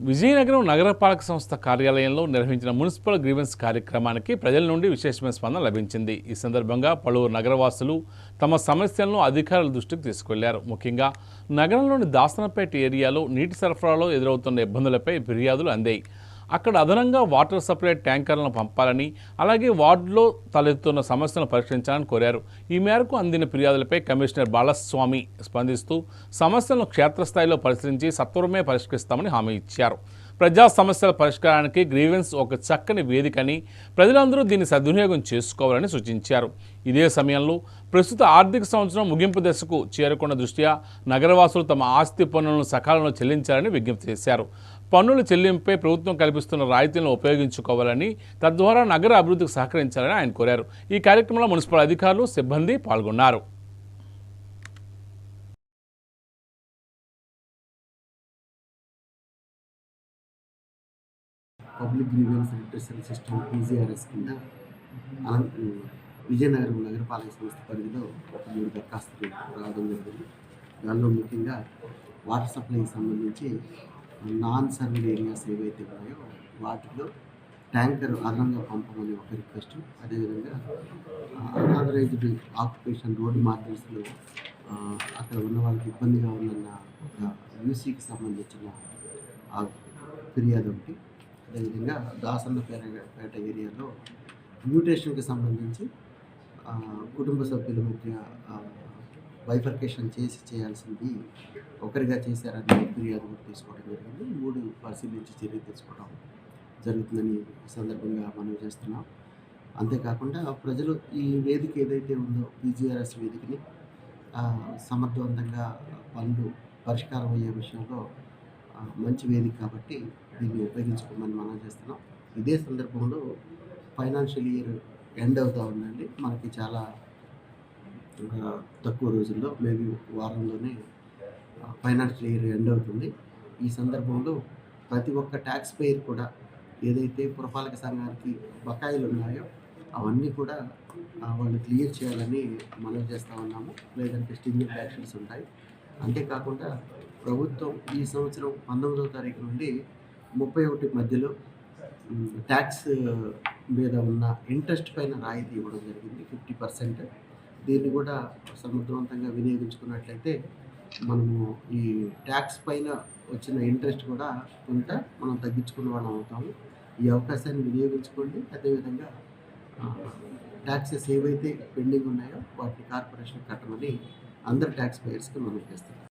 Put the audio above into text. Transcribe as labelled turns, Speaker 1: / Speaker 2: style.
Speaker 1: విజయనగరం నగరపాలక సంస్థ కార్యాలయంలో నిర్వహించిన మున్సిపల్ గ్రీవెన్స్ కార్యక్రమానికి ప్రజల నుండి విశేషమైన స్పందన లభించింది. ఈ సందర్భంగా పలువురు నగరవాసులు తమ సమస్యలను అధికారుల దృష్టికి తీసుకెళ్లారు. ముఖ్యంగా నగరంలోని దాసనపేట ఏరియాలో నీటి సరఫరాలో ఎదురవుతున్న ఇబ్బందులపై ఫిర్యాదులు అందాయి. అక్కడ అదనంగా వాటర్ సప్లై ట్యాంకర్లను పంపాలని, అలాగే వార్డులో తలెత్తుతున్న సమస్యలను పరిష్కరించాలని కోరారు. ఈ మేరకు అందిన ఫిర్యాదులపై కమిషనర్ బాలస్వామి స్పందిస్తూ సమస్యలను క్షేత్రస్థాయిలో పరిశీలించి సత్వరమే పరిష్కరిస్తామని హామీ ఇచ్చారు. ప్రజా సమస్యల పరిష్కారానికి గ్రీవెన్స్ ఒక చక్కని వేదికని, ప్రజలందరూ దీన్ని సద్వినియోగం చేసుకోవాలని సూచించారు. ఇదే సమయంలో ప్రస్తుత ఆర్థిక సంవత్సరం ముగింపు దశకు చేరుకున్న దృష్ట్యా నగరవాసులు తమ ఆస్తి పన్నులను సకాలంలో చెల్లించాలని విజ్ఞప్తి చేశారు. పన్నుల చెల్లింపుపై ప్రభుత్వం కల్పిస్తున్న రాయితీలను ఉపయోగించుకోవాలని, తద్వారా నగర అభివృద్ధికి సహకరించాలని ఆయన కోరారు. ఈ కార్యక్రమంలో మున్సిపల్ అధికారులు, సిబ్బంది పాల్గొన్నారు.
Speaker 2: Public grievance redressal system PGRS కింద విజయనగరం నగరపాలక సంస్థ పరిధిలో ఒక 3 దరఖాస్తులు రావడం జరిగింది. దానిలో ముఖ్యంగా వాటర్ సప్లైకి సంబంధించి నాన్ సర్వేడ్ ఏరియాస్ ఏవైతే ఉన్నాయో వాటిలో ట్యాంకర్ అదనంగా పంపమని ఒక రిక్వెస్ట్, అదేవిధంగా అనాథరైజ్డ్ ఆక్యుపేషన్ రోడ్డు మార్జిన్స్లో అక్కడ ఉన్న వాళ్ళకి ఇబ్బందిగా ఉందన్న ఒక యూసీకి సంబంధించిన ఫిర్యాదు ఒకటి, అదేవిధంగా దాసన్నపేట ఏరియాలో మ్యూటేషన్కి సంబంధించి కుటుంబ సభ్యుల మధ్య బైఫర్కేషన్ చేయాల్సింది ఒకరిగా చేశారని ఫిర్యాదు కూడా తీసుకోవడం జరిగింది. 3 పరిశీలించి చర్య తీసుకోవడం జరుగుతుందని ఈ సందర్భంగా మనం చేస్తున్నాం. అంతేకాకుండా ప్రజలు ఈ వేదిక ఏదైతే ఉందో పీజీఆర్ఎస్ వేదికని సమర్థవంతంగా పనులు పరిష్కారం అయ్యే విషయంలో మంచి వేదిక కాబట్టి దీన్ని ఉపయోగించుకోమని మనం చేస్తున్నాం. ఇదే సందర్భంలో ఫైనాన్షియల్ ఇయర్ ఎండ్ అవుతూ ఉందండి. మనకి చాలా తక్కువ రోజుల్లో, మేబీ వారంలోనే ఫైనాన్షియల్ ఇయర్ ఎండ్ అవుతుంది. ఈ సందర్భంలో ప్రతి ఒక్క ట్యాక్స్ పేయర్ కూడా ఏదైతే పురపాలక సంఘానికి బకాయిలు ఉన్నాయో అవన్నీ కూడా వాళ్ళు క్లియర్ చేయాలని మనం చేస్తూ ఉన్నాము. లేదంటే స్టింజింగ్ యాక్షన్స్ ఉంటాయి. అంతేకాకుండా ప్రభుత్వం ఈ సంవత్సరం 19వ తారీఖు నుండి 31 మధ్యలో ట్యాక్స్ మీద ఉన్న ఇంట్రెస్ట్ పైన రాయితీ ఇవ్వడం జరిగింది 50%. దీన్ని కూడా సమర్థవంతంగా వినియోగించుకున్నట్లయితే మనము ఈ ట్యాక్స్ పైన వచ్చిన ఇంట్రెస్ట్ కూడా కొంత మనం తగ్గించుకున్న వాళ్ళం అవుతాము. ఈ అవకాశాన్ని వినియోగించుకోండి. అదేవిధంగా ట్యాక్సెస్ ఏవైతే పెండింగ్ ఉన్నాయో వాటిని కార్పొరేషన్ కట్టమని అందరు ట్యాక్స్ పేయర్స్కి మనం చేస్తున్నాం.